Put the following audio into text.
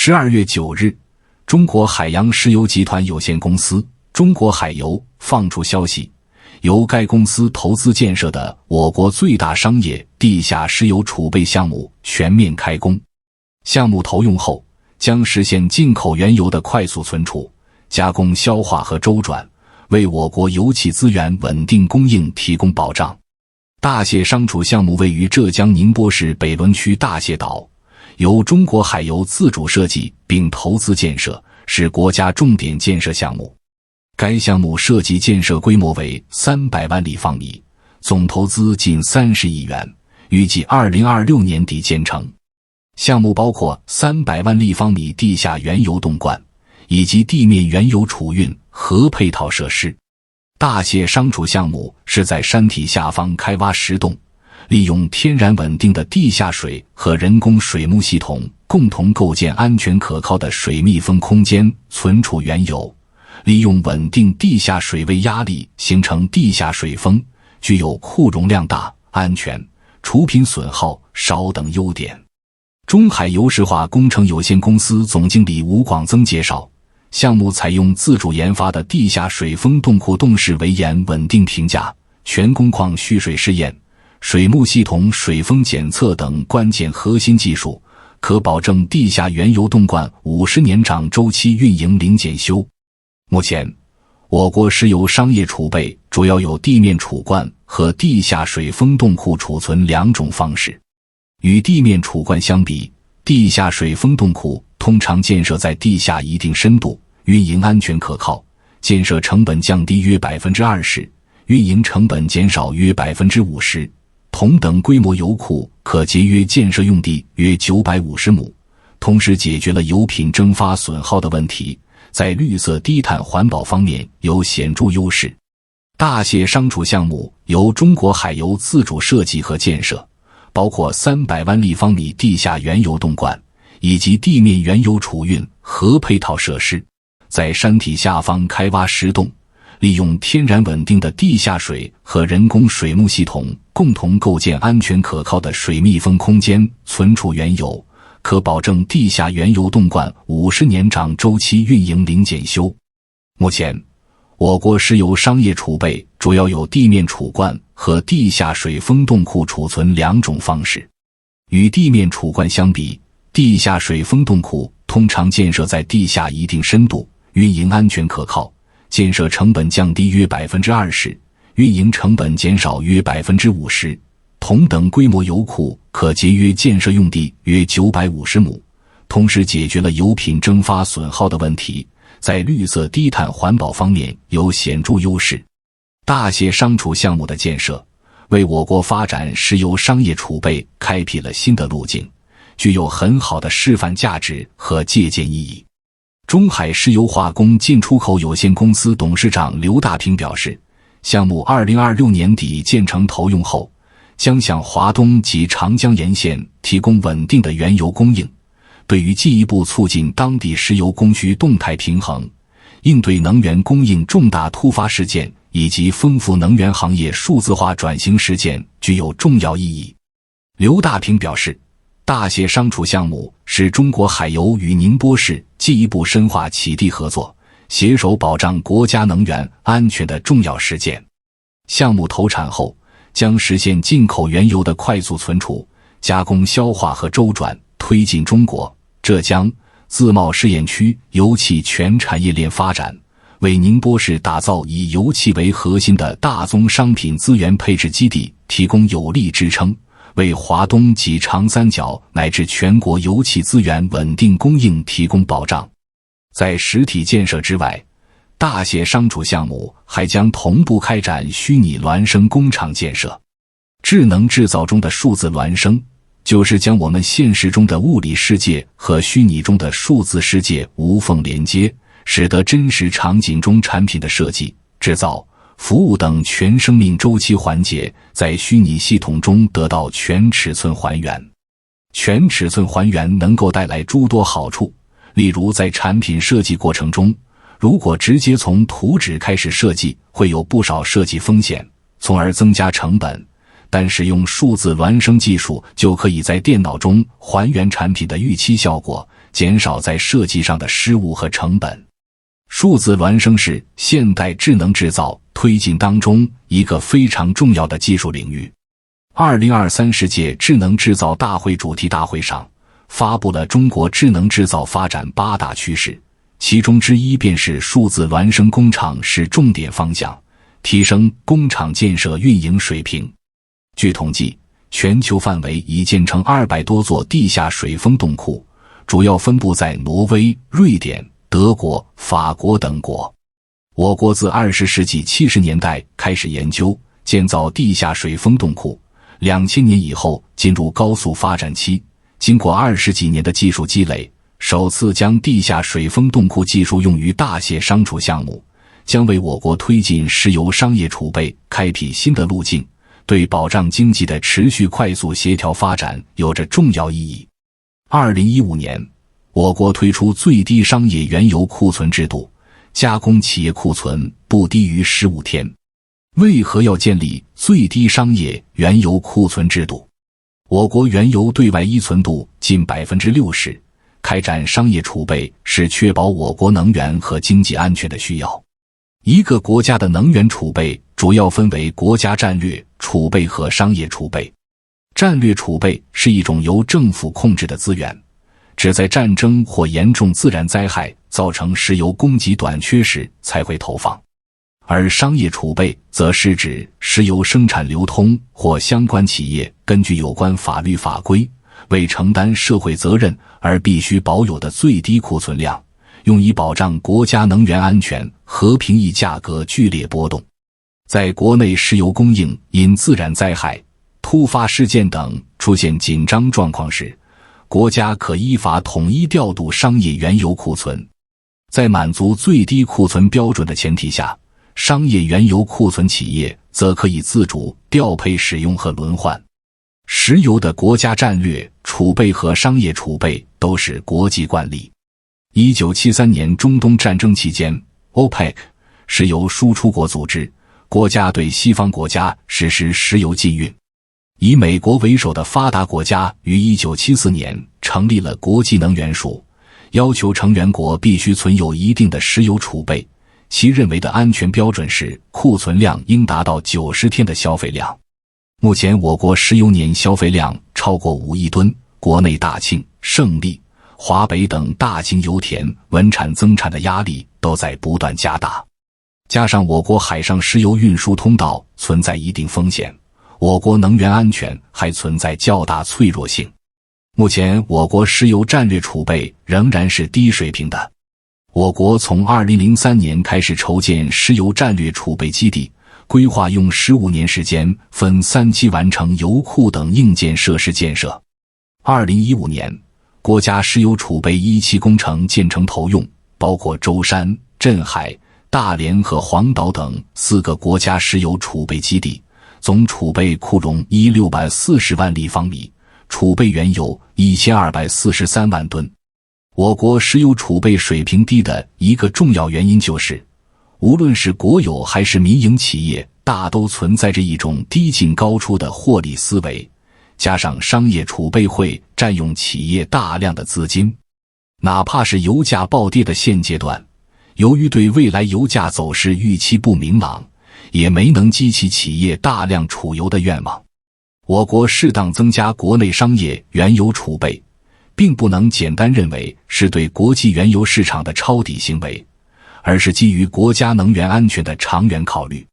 12月9日，中国海洋石油集团有限公司中国海油放出消息，由该公司投资建设的我国最大商业地下石油储备项目全面开工。项目投用后，将实现进口原油的快速存储、加工、消化和周转，为我国油气资源稳定供应提供保障。大卸商储项目位于浙江宁波市北仑区大卸岛，由中国海油自主设计并投资建设，是国家重点建设项目。该项目涉及建设规模为300万立方米，总投资近30亿元，预计2026年底建成。项目包括300万立方米地下原油冻罐，以及地面原油储运和配套设施。大卸商储项目是在山体下方开挖石洞，利用天然稳定的地下水和人工水幕系统，共同构建安全可靠的水密封空间，存储原油，利用稳定地下水位压力形成地下水封，具有库容量大、安全、除品损耗少等优点。中海油石化工程有限公司总经理吴广增介绍，项目采用自主研发的地下水封冻库冻式围岩稳定评价、全工况蓄水试验、水幕系统水封检测等关键核心技术，可保证地下原油冻罐50年涨周期运营零检修。目前，我国石油商业储备主要有地面储罐和地下水封冻库储存两种方式。与地面储罐相比，地下水封冻库通常建设在地下一定深度，运营安全可靠，建设成本降低约 20%， 运营成本减少约 50%。同等规模油库可节约建设用地约950亩，同时解决了油品蒸发损耗的问题，在绿色低碳环保方面有显著优势。大卸商储项目由中国海油自主设计和建设，包括300万立方米地下原油冻罐，以及地面原油储运和配套设施，在山体下方开挖石洞，利用天然稳定的地下水和人工水幕系统，共同构建安全可靠的水密封空间，存储原油，可保证地下原油冻罐50年涨周期运营零检修。目前，我国石油商业储备主要有地面储罐和地下水封冻库储存两种方式。与地面储罐相比，地下水封冻库通常建设在地下一定深度，运营安全可靠，建设成本降低约 20%， 运营成本减少约 50%。同等规模油库可节约建设用地约950亩，同时解决了油品蒸发损耗的问题，在绿色低碳环保方面有显著优势。大卸商储项目的建设，为我国发展石油商业储备开辟了新的路径，具有很好的示范价值和借鉴意义。中海石油化工进出口有限公司董事长刘大平表示，项目2026年底建成投用后，将向华东及长江沿线提供稳定的原油供应，对于进一步促进当地石油供需动态平衡，应对能源供应重大突发事件以及丰富能源行业数字化转型实践具有重要意义。刘大平表示，大卸商储项目是中国海油与宁波市进一步深化企地合作，携手保障国家能源安全的重要实践。项目投产后，将实现进口原油的快速存储、加工、消化和周转，推进中国、浙江自贸试验区油气全产业链发展，为宁波市打造以油气为核心的大宗商品资源配置基地提供有力支撑，为华东及长三角乃至全国油气资源稳定供应提供保障。在实体建设之外，大卸商储项目还将同步开展虚拟孪生工厂建设。智能制造中的数字孪生，就是将我们现实中的物理世界和虚拟中的数字世界无缝连接，使得真实场景中产品的设计、制造、服务等全生命周期环节在虚拟系统中得到全尺寸还原。全尺寸还原能够带来诸多好处，例如在产品设计过程中，如果直接从图纸开始设计，会有不少设计风险，从而增加成本。但使用数字孪生技术，就可以在电脑中还原产品的预期效果，减少在设计上的失误和成本。数字孪生是现代智能制造推进当中一个非常重要的技术领域。2023世界智能制造大会主题大会上，发布了中国智能制造发展8大趋势，其中之一便是数字孪生工厂是重点方向，提升工厂建设运营水平。据统计，全球范围已建成200多座地下水封冻库，主要分布在挪威、瑞典、德国、法国等国。我国自20世纪70年代开始研究建造地下水封冻库，2000年以后进入高速发展期，经过20几年的技术积累，首次将地下水封冻库技术用于大卸商储项目，将为我国推进石油商业储备开辟新的路径，对保障经济的持续快速协调发展有着重要意义。2015年，我国推出最低商业原油库存制度，加工企业库存不低于15天。为何要建立最低商业原油库存制度？我国原油对外依存度近 60%， 开展商业储备是确保我国能源和经济安全的需要。一个国家的能源储备主要分为国家战略储备和商业储备。战略储备是一种由政府控制的资源，只在战争或严重自然灾害造成石油供给短缺时才会投放。而商业储备则是指石油生产流通或相关企业根据有关法律法规，为承担社会责任而必须保有的最低库存量，用以保障国家能源安全和平抑价格剧烈波动。在国内石油供应因自然灾害、突发事件等出现紧张状况时，国家可依法统一调度商业原油库存。在满足最低库存标准的前提下，商业原油库存企业则可以自主调配使用和轮换。石油的国家战略储备和商业储备都是国际惯例。1973年中东战争期间， OPEC 石油输出国组织国家对西方国家实施石油禁运。以美国为首的发达国家于1974年成立了国际能源署，要求成员国必须存有一定的石油储备，其认为的安全标准是库存量应达到90天的消费量。目前我国石油年消费量超过5亿吨，国内大庆、胜利、华北等大型油田稳产增产的压力都在不断加大，加上我国海上石油运输通道存在一定风险，我国能源安全还存在较大脆弱性。目前我国石油战略储备仍然是低水平的。我国从2003年开始筹建石油战略储备基地，规划用15年时间分3期完成油库等硬件设施建设。2015年，国家石油储备1期工程建成投用，包括舟山、镇海、大连和黄岛等4个国家石油储备基地，总储备库容1640万立方米，储备原油1243万吨。我国石油储备水平低的一个重要原因就是，无论是国有还是民营企业，大都存在着一种低进高出的获利思维，加上商业储备会占用企业大量的资金。哪怕是油价暴跌的现阶段，由于对未来油价走势预期不明朗，也没能激起企业大量储油的愿望。我国适当增加国内商业原油储备，并不能简单认为是对国际原油市场的抄底行为，而是基于国家能源安全的长远考虑。